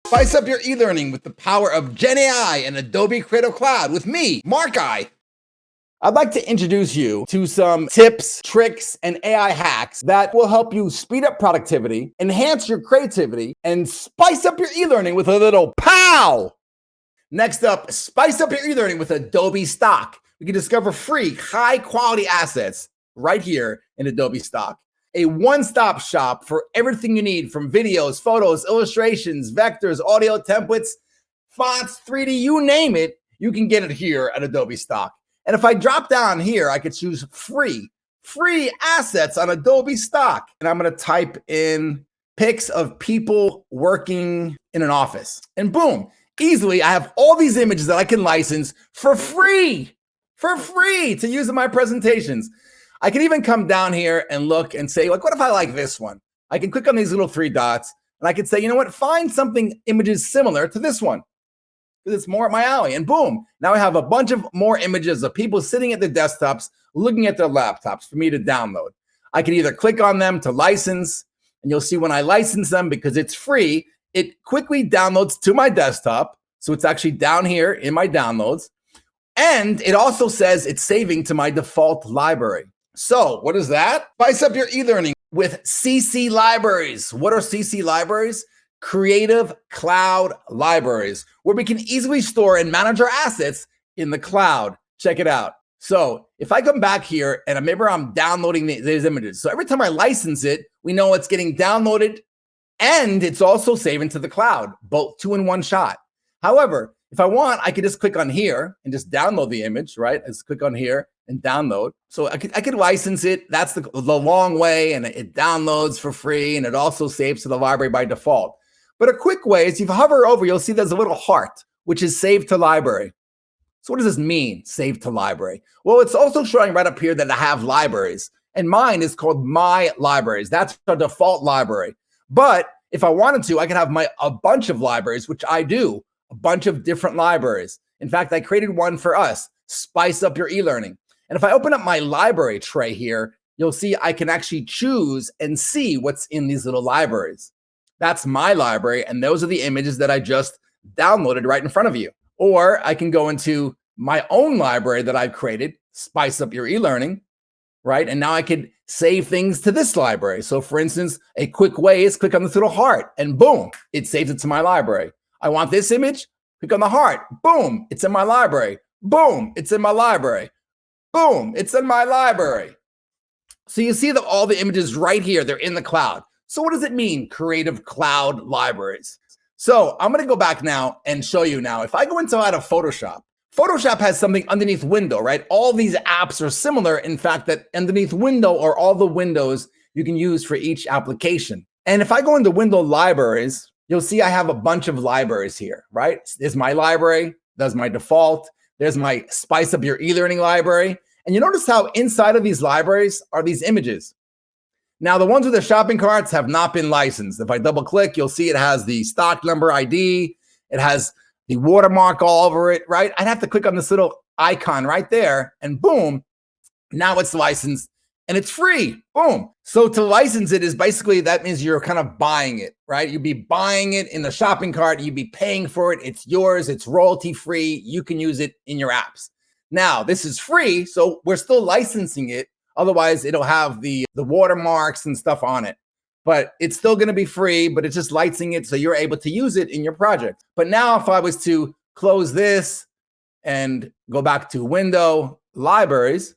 Spice up your e-learning with the power of Gen AI and Adobe Creative Cloud with me, Mark I. I'd like to introduce you to some tips, tricks, and AI hacks that will help you speed up productivity, enhance your creativity, and spice up your e-learning with a little pow! Next up, spice up your e-learning with Adobe Stock. You can discover free, high-quality assets right here in Adobe Stock. A one-stop shop for everything you need from videos, photos, illustrations, vectors, audio templates, fonts, 3D, you name it, you can get it here at Adobe Stock. And if I drop down here, I could choose free assets on Adobe Stock. And I'm going to type in pics of people working in an office. And boom, easily I have all these images that I can license for free to use in my presentations. I can even come down here and look and say, like, what if I like this one? I can click on these little three dots and I can say, you know what, find something images similar to this one, because it's more at my alley. And boom, now I have a bunch of more images of people sitting at their desktops, looking at their laptops for me to download. I can either click on them to license, and you'll see when I license them, because it's free, it quickly downloads to my desktop. So it's actually down here in my downloads. And it also says it's saving to my default library. So what is that? Spice up your e-learning with CC libraries. What are CC libraries? Creative Cloud Libraries, where we can easily store and manage our assets in the cloud. Check it out. So if I come back here and maybe I'm downloading these images. So every time I license it, we know it's getting downloaded and it's also saving to the cloud, both two in one shot. However, if I want, I could just click on here and just download the image, right? I just click on here and download. So I could license it. That's the long way, and it downloads for free, and it also saves to the library by default. But a quick way is if you hover over, you'll see there's a little heart, which is save to library. So what does this mean, save to library? Well, it's also showing right up here that I have libraries, and mine is called My Libraries. That's the default library. But if I wanted to, I could have a bunch of libraries, which I do, a bunch of different libraries. In fact, I created one for us, Spice Up Your E-Learning. And if I open up my library tray here, you'll see I can actually choose and see what's in these little libraries. That's my library, and those are the images that I just downloaded right in front of you. Or I can go into my own library that I've created, Spice Up Your E-Learning, right? And now I can save things to this library. So for instance, a quick way is click on this little heart, and boom, it saves it to my library. I want this image, click on the heart, boom, it's in my library. Boom, it's in my library. Boom, it's in my library. So you see that all the images right here, they're in the cloud. So what does it mean, Creative Cloud Libraries? So I'm going to go back now and show you now. If I go inside of Photoshop, Photoshop has something underneath window, right? All these apps are similar. In fact, that underneath window are all the windows you can use for each application. And if I go into window libraries, you'll see I have a bunch of libraries here, right? There's my library, there's my default, there's my Spice Up Your E-Learning library. And you notice how inside of these libraries are these images. Now, the ones with the shopping carts have not been licensed. If I double click, you'll see it has the stock number ID. It has the watermark all over it, right? I'd have to click on this little icon right there and boom, now it's licensed and it's free, boom. So to license it is basically, that means you're kind of buying it, right? You'd be buying it in the shopping cart, you'd be paying for it, it's yours, it's royalty free, you can use it in your apps. Now, this is free, so we're still licensing it. Otherwise, it'll have the watermarks and stuff on it. But it's still going to be free, but it's just licensing it so you're able to use it in your project. But now if I was to close this and go back to Window, Libraries,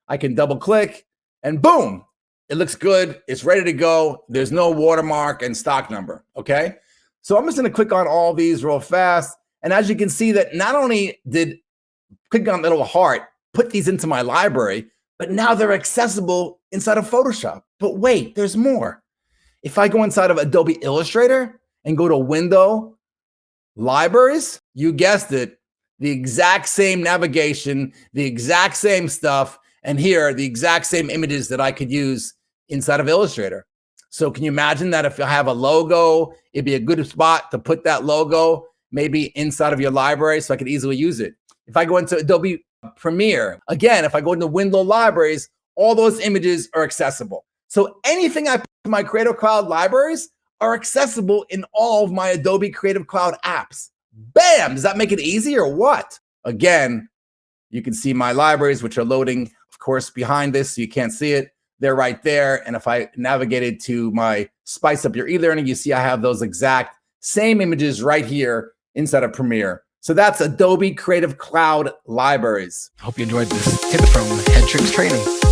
I can double click and boom, it looks good. It's ready to go. There's no watermark and stock number, okay? So I'm just going to click on all these real fast. And as you can see that not only did clicking on the little heart put these into my library, but now they're accessible inside of Photoshop. But wait, there's more. If I go inside of Adobe Illustrator and go to Window, Libraries, you guessed it, the exact same navigation, the exact same stuff, and here are the exact same images that I could use inside of Illustrator. So can you imagine that if you have a logo, it'd be a good spot to put that logo maybe inside of your library so I could easily use it. If I go into Adobe Premiere, again, if I go into Window Libraries, all those images are accessible. So anything I put in my Creative Cloud libraries, are accessible in all of my Adobe Creative Cloud apps. Bam! Does that make it easy or what? Again, you can see my libraries, which are loading, of course, behind this, so you can't see it. They're right there. And if I navigated to my Spice Up Your eLearning, you see I have those exact same images right here inside of Premiere. So that's Adobe Creative Cloud libraries. Hope you enjoyed this tip from Head Tricks Training.